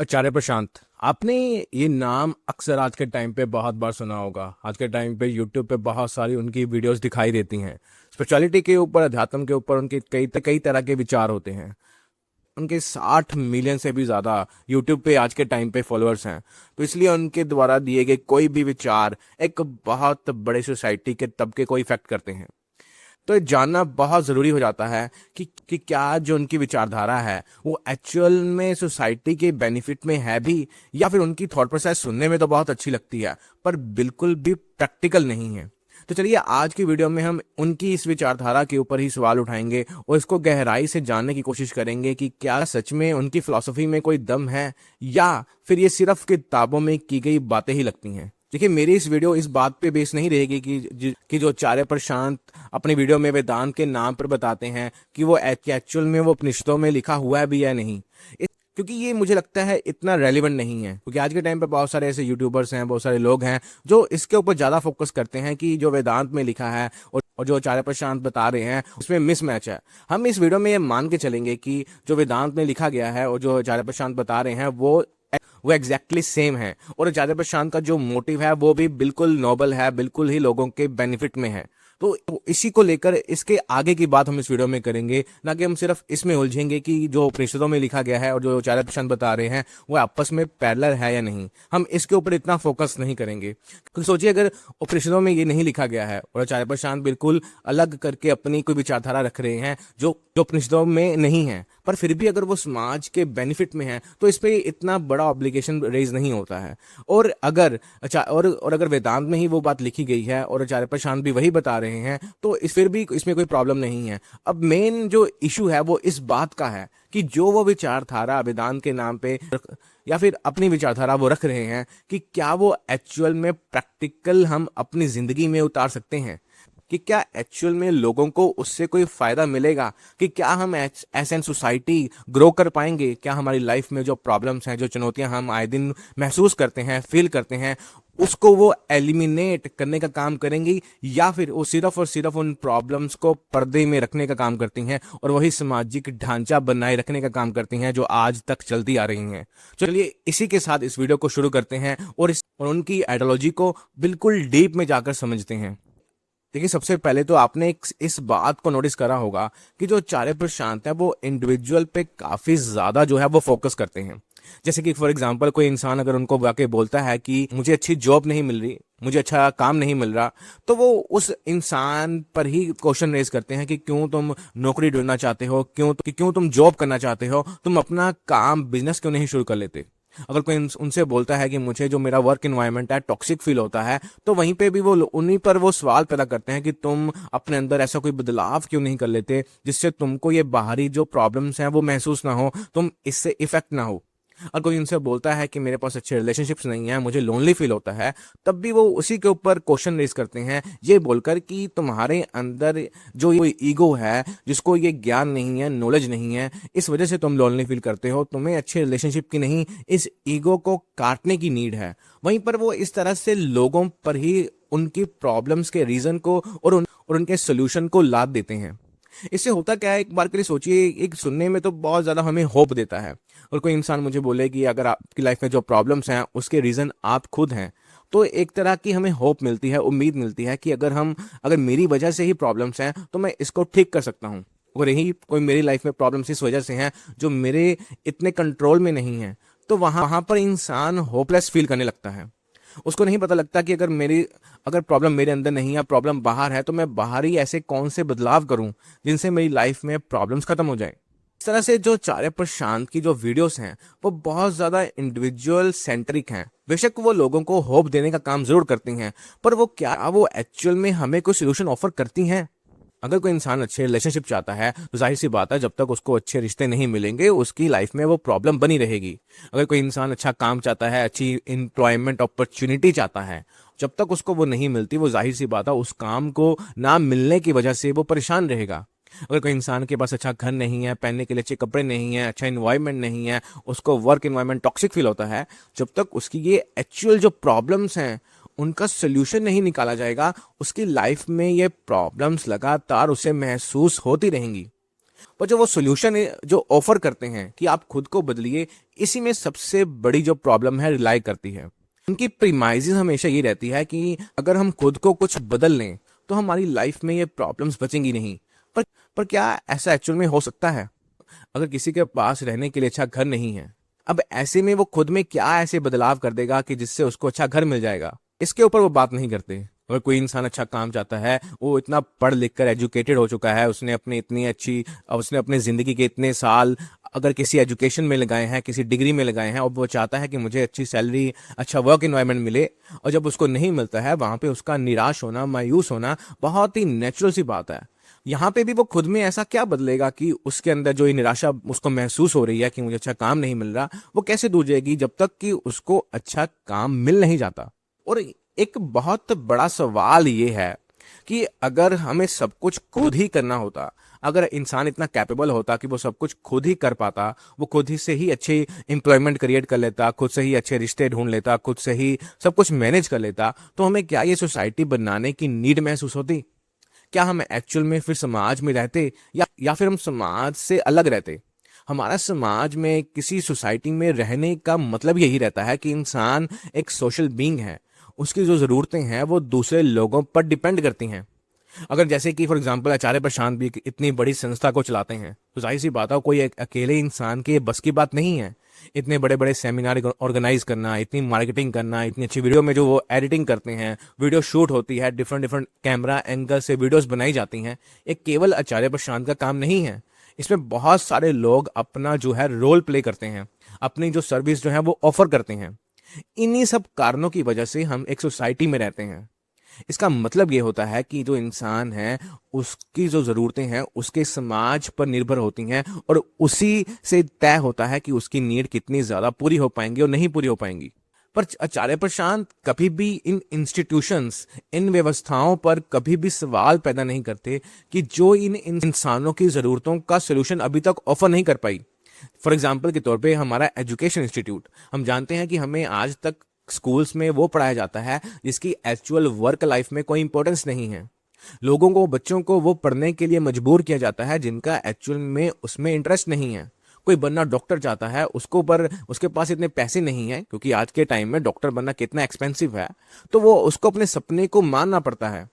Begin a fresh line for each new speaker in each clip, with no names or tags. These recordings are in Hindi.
आचार्य प्रशांत, आपने ये नाम अक्सर आज के टाइम पे बहुत बार सुना होगा। आज के टाइम पे यूट्यूब पे बहुत सारी उनकी वीडियोस दिखाई देती हैं। स्पिरिचुअलिटी के ऊपर, अध्यात्म के ऊपर उनके कई कई तरह के विचार होते हैं। उनके 60 मिलियन से भी ज़्यादा यूट्यूब पे आज के टाइम पे फॉलोअर्स हैं। तो इसलिए उनके द्वारा दिए गए कोई भी विचार एक बहुत बड़े सोसाइटी के तबके को इफेक्ट करते हैं। तो ये जानना बहुत ज़रूरी हो जाता है कि क्या जो उनकी विचारधारा है वो एक्चुअल में सोसाइटी के बेनिफिट में है भी, या फिर उनकी थॉट प्रोसेस सुनने में तो बहुत अच्छी लगती है पर बिल्कुल भी प्रैक्टिकल नहीं है। तो चलिए आज की वीडियो में हम उनकी इस विचारधारा के ऊपर ही सवाल उठाएंगे और इसको गहराई से जानने की कोशिश करेंगे कि क्या सच में उनकी फिलॉसफी में कोई दम है, या फिर ये सिर्फ किताबों में की गई बातें ही लगती हैं। देखिए, मेरी इस वीडियो इस बात पे बेस नहीं रहेगी कि जो आचार्य प्रशांत अपनी वीडियो में वेदांत के नाम पर बताते हैं कि वो एक्चुअल में वो उपनिषदों में लिखा हुआ है भी या नहीं। क्योंकि ये मुझे लगता है इतना रेलिवेंट नहीं है, क्योंकि आज के टाइम पे बहुत सारे ऐसे यूट्यूबर्स हैं, बहुत सारे लोग हैं जो इसके ऊपर ज़्यादा फोकस करते हैं कि जो वेदांत में लिखा है और जो आचार्य प्रशांत बता रहे हैं उसमें मिसमैच है। हम इस वीडियो में ये मान के चलेंगे कि जो वेदांत में लिखा गया है और जो आचार्य प्रशांत बता रहे हैं वो एग्जैक्टली सेम है, और आचार्य प्रशांत का जो मोटिव है वो भी बिल्कुल नोबल है, बिल्कुल ही लोगों के बेनिफिट में है। तो इसी को लेकर इसके आगे की बात हम इस वीडियो में करेंगे, ना कि हम सिर्फ इसमें उलझेंगे कि जो उपनिषदों में लिखा गया है और जो आचार्य प्रशांत बता रहे हैं वो आपस में पैरेलल है या नहीं। हम इसके ऊपर इतना फोकस नहीं करेंगे, क्योंकि सोचिए अगर उपनिषदों में ये नहीं लिखा गया है और आचार्य प्रशांत बिल्कुल अलग करके अपनी कोई विचारधारा रख रहे हैं जो जो उपनिषदों में नहीं है, पर फिर भी अगर वो समाज के बेनिफिट में है तो इस पे इतना बड़ा ऑब्लिगेशन रेज नहीं होता है। और अगर अगर वेदांत में ही वो बात लिखी गई है और आचार्य प्रशांत भी वही बता रहे हैं तो फिर भी इसमें कोई प्रॉब्लम नहीं है। अब मेन जो इशू है वो इस बात का है कि जो वो विचारधारा वेदांत के नाम पे या फिर अपनी विचारधारा वो रख रहे हैं कि क्या वो एक्चुअल में प्रैक्टिकल हम अपनी जिंदगी में उतार सकते हैं, कि क्या एक्चुअल में लोगों को उससे कोई फायदा मिलेगा, कि क्या हम एज एन सोसाइटी ग्रो कर पाएंगे, क्या हमारी लाइफ में जो प्रॉब्लम्स हैं, जो चुनौतियां हम आए दिन महसूस करते हैं, फील करते हैं, उसको वो एलिमिनेट करने का काम करेंगी, या फिर वो सिर्फ और सिर्फ उन प्रॉब्लम्स को पर्दे में रखने का काम करती हैं और वही सामाजिक ढांचा बनाए रखने का काम करती हैं जो आज तक चलती आ रही हैं। चलिए इसी के साथ इस वीडियो को शुरू करते हैं और उनकी आइडियोलॉजी को बिल्कुल डीप में जाकर समझते हैं। देखिए, सबसे पहले तो आपने इस बात को नोटिस करा होगा कि जो आचार्य प्रशांत है वो इंडिविजुअल पे काफी ज्यादा जो है वो फोकस करते हैं। जैसे कि फॉर एग्जांपल कोई इंसान अगर उनको वाकई बोलता है कि मुझे अच्छी जॉब नहीं मिल रही, मुझे अच्छा काम नहीं मिल रहा, तो वो उस इंसान पर ही क्वेश्चन रेज करते हैं कि क्यों तुम नौकरी ढूंढना चाहते हो, क्यों तुम जॉब करना चाहते हो, तुम अपना काम बिजनेस क्यों नहीं शुरू कर लेते। अगर कोई उनसे बोलता है कि मुझे जो मेरा वर्क एनवायरनमेंट है टॉक्सिक फील होता है, तो वहीं पे भी वो उन्हीं पर वो सवाल पैदा करते हैं कि तुम अपने अंदर ऐसा कोई बदलाव क्यों नहीं कर लेते जिससे तुमको ये बाहरी जो प्रॉब्लम्स हैं वो महसूस ना हो, तुम इससे इफेक्ट ना हो। और कोई उनसे बोलता है कि मेरे पास अच्छे रिलेशनशिप्स नहीं है, मुझे लोनली फील होता है, तब भी वो उसी के ऊपर क्वेश्चन रेज करते हैं ये बोलकर कि तुम्हारे अंदर जो ये ईगो है, जिसको ये ज्ञान नहीं है, नॉलेज नहीं है, इस वजह से तुम लोनली फील करते हो, तुम्हें अच्छे रिलेशनशिप की नहीं, इस ईगो को काटने की नीड है। वहीं पर वो इस तरह से लोगों पर ही उनकी प्रॉब्लम्स के रीजन को और उनके सोल्यूशन को लाद देते हैं। इससे होता क्या है, एक बार के लिए सोचिए, एक सुनने में तो बहुत ज्यादा हमें होप देता है। और कोई इंसान मुझे बोले कि अगर आपकी लाइफ में जो प्रॉब्लम्स हैं उसके रीजन आप खुद हैं, तो एक तरह की हमें होप मिलती है, उम्मीद मिलती है कि अगर मेरी वजह से ही प्रॉब्लम्स हैं तो मैं इसको ठीक कर सकता हूँ। अगर यही कोई मेरी लाइफ में प्रॉब्लम्स इस वजह से हैं जो मेरे इतने कंट्रोल में नहीं है, तो वहां पर इंसान होपलेस फील करने लगता है। उसको नहीं पता लगता कि अगर प्रॉब्लम मेरे अंदर नहीं है, प्रॉब्लम बाहर है, तो मैं बाहर ही ऐसे कौन से बदलाव करूं जिनसे मेरी लाइफ में प्रॉब्लम्स खत्म हो जाए। इस तरह से जो आचार्य प्रशांत की जो वीडियोस हैं वो बहुत ज्यादा इंडिविजुअल सेंट्रिक हैं। बेशक वो लोगों को होप देने का काम जरूर करती हैं, पर वो एक्चुअल में हमें कोई सोल्यूशन ऑफर करती हैं। अगर कोई इंसान अच्छे रिलेशनशिप चाहता है तो जाहिर सी बात है जब तक उसको अच्छे रिश्ते नहीं मिलेंगे उसकी लाइफ में वो प्रॉब्लम बनी रहेगी। अगर कोई इंसान अच्छा काम चाहता है, अच्छी एम्प्लॉयमेंट अपॉर्चुनिटी चाहता है, जब तक उसको वो नहीं मिलती वो जाहिर सी बात है उस काम को ना मिलने की वजह से वो परेशान रहेगा। अगर कोई इंसान के पास अच्छा घर नहीं है, पहनने के लिए अच्छे कपड़े नहीं है, अच्छा इन्वायरमेंट नहीं है, उसको वर्क इन्वायरमेंट टॉक्सिक फील होता है, जब तक उसकी ये एक्चुअल जो प्रॉब्लम्स हैं उनका सोल्यूशन नहीं निकाला जाएगा, उसकी लाइफ में ये प्रॉब्लम्स लगातार उसे महसूस होती रहेंगी। पर जो वो सोल्यूशन जो ऑफर करते हैं कि आप खुद को बदलिए, इसी में सबसे बड़ी जो प्रॉब्लम है रिलाई करती है। उनकी प्रीमाइजेस हमेशा ये रहती है कि अगर हम खुद को कुछ बदल लें तो हमारी लाइफ में ये प्रॉब्लम्स बचेंगी नहीं। पर पर क्या ऐसा एक्चुअल में हो सकता है? अगर किसी के पास रहने के लिए अच्छा घर नहीं है, अब ऐसे में वो खुद में क्या ऐसे बदलाव कर देगा कि जिससे उसको अच्छा घर मिल जाएगा? इसके ऊपर वो बात नहीं करते। अगर कोई इंसान अच्छा काम चाहता है, वो इतना पढ़ लिख कर एजुकेटेड हो चुका है, उसने अपनी जिंदगी के इतने साल अगर किसी एजुकेशन में लगाए हैं, किसी डिग्री में लगाए हैं, और वो चाहता है कि मुझे अच्छी सैलरी, अच्छा वर्क इन्वायरमेंट मिले, और जब उसको नहीं मिलता है वहां पे उसका निराश होना, मायूस होना बहुत ही नेचुरल सी बात है। यहाँ पे भी वो खुद में ऐसा क्या बदलेगा कि उसके अंदर जो ये निराशा उसको महसूस हो रही है कि मुझे अच्छा काम नहीं मिल रहा, वो कैसे दूर जाएगी जब तक कि उसको अच्छा काम मिल नहीं जाता। और एक बहुत बड़ा सवाल ये है कि अगर हमें सब कुछ खुद ही करना होता, अगर इंसान इतना कैपेबल होता कि वो सब कुछ खुद ही कर पाता, वो खुद ही से ही अच्छे एम्प्लॉयमेंट क्रिएट कर लेता, खुद से ही अच्छे रिश्ते ढूंढ लेता, खुद से ही सब कुछ मैनेज कर लेता, तो हमें क्या ये सोसाइटी बनाने की नीड महसूस होती? क्या हम एक्चुअल में फिर समाज में रहते, या फिर हम समाज से अलग रहते? हमारा समाज में किसी सोसाइटी में रहने का मतलब यही रहता है कि इंसान एक सोशल बीइंग है, उसकी जो ज़रूरतें हैं वो दूसरे लोगों पर डिपेंड करती हैं। अगर जैसे कि फॉर एग्जांपल आचार्य प्रशांत भी इतनी बड़ी संस्था को चलाते हैं, तो जाहिर सी बात है कोई एक अकेले इंसान के बस की बात नहीं है। इतने बड़े बड़े सेमिनार ऑर्गेनाइज करना, इतनी मार्केटिंग करना, इतनी अच्छी वीडियो में जो वो एडिटिंग करते हैं, वीडियो शूट होती है, डिफरेंट डिफरेंट कैमरा एंगल से वीडियोस बनाई जाती हैं, ये केवल आचार्य प्रशांत का काम नहीं है। इसमें बहुत सारे लोग अपना जो है रोल प्ले करते हैं, अपनी जो सर्विस जो है वो ऑफर करते हैं। इन्हीं सब कारणों की वजह से हम एक सोसाइटी में रहते हैं। इसका मतलब ये होता है कि जो इंसान है, उसकी जो ज़रूरतें हैं उसके समाज पर निर्भर होती हैं, और उसी से तय होता है कि उसकी नीड कितनी ज़्यादा पूरी हो पाएंगी और नहीं पूरी हो पाएंगी। पर आचार्य प्रशांत कभी भी इन इंस्टीट्यूशंस, इन व्यवस्थाओं पर कभी भी सवाल पैदा नहीं करते कि जो इन इंसानों की ज़रूरतों का सोल्यूशन अभी तक ऑफर नहीं कर पाई। फॉर एग्जाम्पल के तौर पे हमारा एजुकेशन इंस्टीट्यूट, हम जानते हैं कि हमें आज तक स्कूल्स में वो पढ़ाया जाता है जिसकी एक्चुअल वर्क लाइफ में कोई इंपॉर्टेंस नहीं है। लोगों को, बच्चों को वो पढ़ने के लिए मजबूर किया जाता है जिनका एक्चुअल में उसमें इंटरेस्ट नहीं है। कोई बनना डॉक्टर चाहता है, उसको पर उसके पास इतने पैसे नहीं है, क्योंकि आज के टाइम में डॉक्टर बनना कितना एक्सपेंसिव है, तो वो उसको अपने सपने को मानना पड़ता है।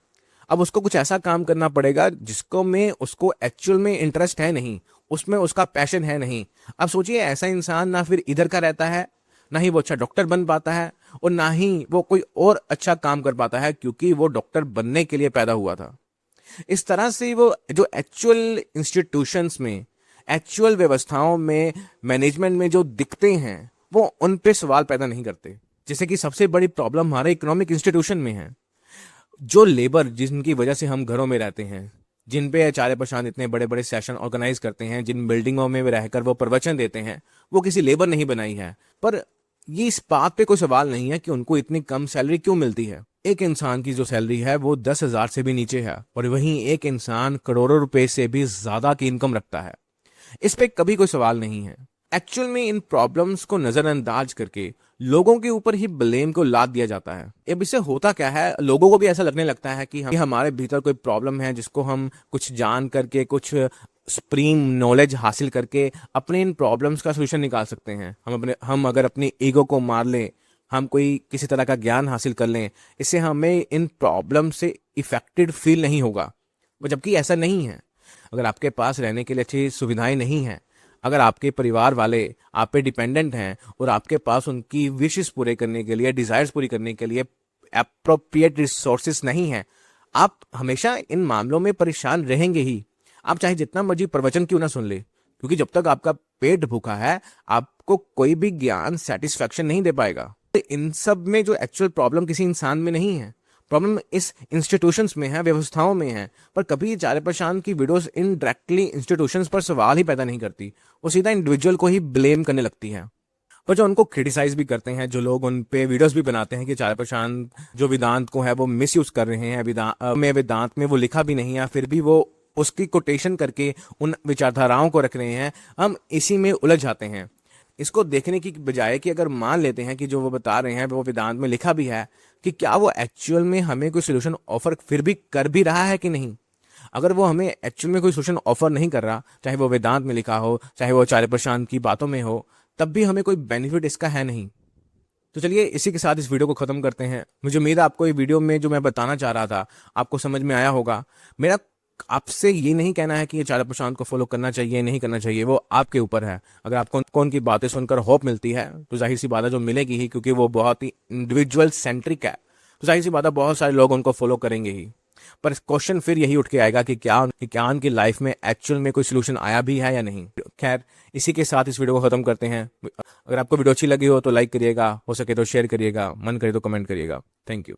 अब उसको कुछ ऐसा काम करना पड़ेगा जिसको में उसको एक्चुअल में इंटरेस्ट है नहीं, उसमें उसका पैशन है नहीं। अब सोचिए, ऐसा इंसान ना फिर इधर का रहता है, ना ही वो अच्छा डॉक्टर बन पाता है, और ना ही वो कोई और अच्छा काम कर पाता है, क्योंकि वो डॉक्टर बनने के लिए पैदा हुआ था। इस तरह से वो जो एक्चुअल इंस्टीट्यूशंस में, एक्चुअल व्यवस्थाओं में, मैनेजमेंट में जो दिखते हैं, वो उन पे सवाल पैदा नहीं करते। जैसे कि सबसे बड़ी प्रॉब्लम हमारे इकोनॉमिक इंस्टीट्यूशन में है। जो लेबर जिनकी वजह से हम घरों में रहते हैं, जिन पे आचार्य प्रशांत इतने बड़े बड़े सेशन ऑर्गेनाइज करते हैं, जिन बिल्डिंगों में रहकर वो प्रवचन देते हैं, वो किसी लेबर नहीं बनाई है। पर ये इस बात पे कोई सवाल नहीं है कि उनको इतनी कम सैलरी क्यों मिलती है। एक इंसान की जो सैलरी है वो 10,000 से भी नीचे है, और वहीं एक इंसान करोड़ों रुपए से भी ज्यादा की इनकम रखता है। इस पे कभी कोई सवाल नहीं है। एक्चुअल में इन प्रॉब्लम्स को नजरअंदाज करके लोगों के ऊपर ही ब्लेम को लाद दिया जाता है। अब इससे होता क्या है, लोगों को भी ऐसा लगने लगता है कि हमारे भीतर कोई प्रॉब्लम है जिसको हम कुछ जान करके, कुछ सुप्रीम नॉलेज हासिल करके अपने इन प्रॉब्लम्स का सोल्यूशन निकाल सकते हैं। हम अगर अपनी ईगो को मार लें, हम कोई किसी तरह का ज्ञान हासिल कर लें, इससे हमें इन प्रॉब्लम से इफेक्टेड फील नहीं होगा। जबकि ऐसा नहीं है। अगर आपके पास रहने के लिए अच्छी सुविधाएं नहीं हैं, अगर आपके परिवार वाले आप पे डिपेंडेंट हैं, और आपके पास उनकी विशेस पूरे करने के लिए, डिजायर्स पूरी करने के लिए एप्रोप्रिएट रिसोर्सेस नहीं है, आप हमेशा इन मामलों में परेशान रहेंगे ही। आप चाहे जितना मर्जी प्रवचन क्यों ना सुन ले, क्योंकि जब तक आपका पेट भूखा है, आपको कोई भी ज्ञान सेटिस्फैक्शन नहीं दे पाएगा। इन सब में जो एक्चुअल प्रॉब्लम किसी इंसान में नहीं है, प्रॉब्लम इस इंस्टीट्यूशंस में है, व्यवस्थाओं में है। पर कभी आचार्य प्रशांत की वीडियोस इनडायरेक्टली इंस्टीट्यूशंस पर सवाल ही पैदा नहीं करती, वो सीधा इंडिविजुअल को ही ब्लेम करने लगती है। पर जो उनको क्रिटिसाइज भी करते हैं, जो लोग उन पे वीडियोस भी बनाते हैं कि आचार्य प्रशांत जो वेदांत को है वो मिस यूज कर रहे हैं, वेदांत में वो लिखा भी नहीं है, फिर भी वो उसकी कोटेशन करके उन विचारधाराओं को रख रहे हैं, हम इसी में उलझ जाते हैं। इसको देखने की बजाय कि अगर मान लेते हैं कि जो वो बता रहे हैं वो वेदांत में लिखा भी है, कि क्या वो एक्चुअल में हमें कोई सोल्यूशन ऑफर फिर भी कर भी रहा है कि नहीं। अगर वो हमें एक्चुअल में कोई सोल्यूशन ऑफर नहीं कर रहा, चाहे वो वेदांत में लिखा हो, चाहे वो आचार्य प्रशांत की बातों में हो, तब भी हमें कोई बेनिफिट इसका है नहीं। तो चलिए इसी के साथ इस वीडियो को ख़त्म करते हैं। मुझे उम्मीद है आपको ये वीडियो में जो मैं बताना चाह रहा था आपको समझ में आया होगा। मेरा आपसे ये नहीं कहना है कि ये आचार्य प्रशांत को फॉलो करना चाहिए नहीं करना चाहिए, वो आपके ऊपर है। अगर आपको कौन की बातें सुनकर होप मिलती है तो जाहिर सी बात है जो मिलेगी ही, क्योंकि वो बहुत ही इंडिविजुअल सेंट्रिक है, तो जाहिर सी बात है बहुत सारे लोग उनको फॉलो करेंगे ही। पर क्वेश्चन फिर यही उठ के आएगा कि क्या उनकी लाइफ में एक्चुअल में कोई सोल्यूशन आया भी है या नहीं। खैर, इसी के साथ इस वीडियो को खत्म करते हैं। अगर आपको वीडियो अच्छी लगी हो तो लाइक करिएगा, हो सके तो शेयर करिएगा, मन करे तो कमेंट करिएगा। Thank you.